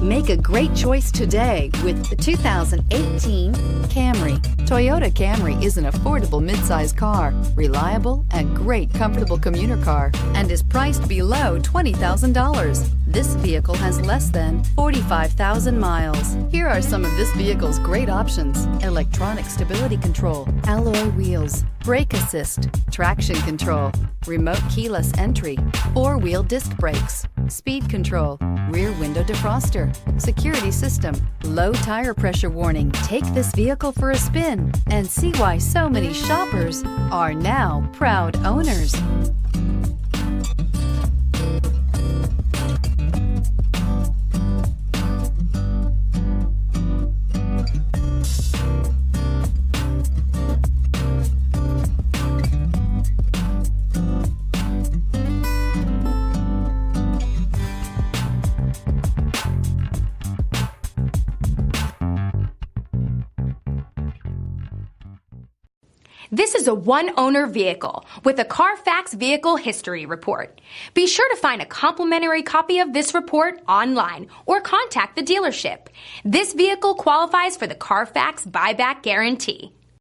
Make a great choice today with the 2018 Camry. Toyota Camry is an affordable midsize car, reliable and great comfortable commuter car, and is priced below $20,000. This vehicle has less than 45,000 miles. Here are some of this vehicle's great options: electronic stability control, alloy wheels, brake assist, traction control, remote keyless entry, four-wheel disc brakes, speed control, rear window defroster, security system, low tire pressure warning. Take this vehicle for a spin and see why so many shoppers are now proud owners. This is a one-owner vehicle with a CARFAX Vehicle History Report. Be sure to find a complimentary copy of this report online or contact the dealership. This vehicle qualifies for the CARFAX Buyback Guarantee.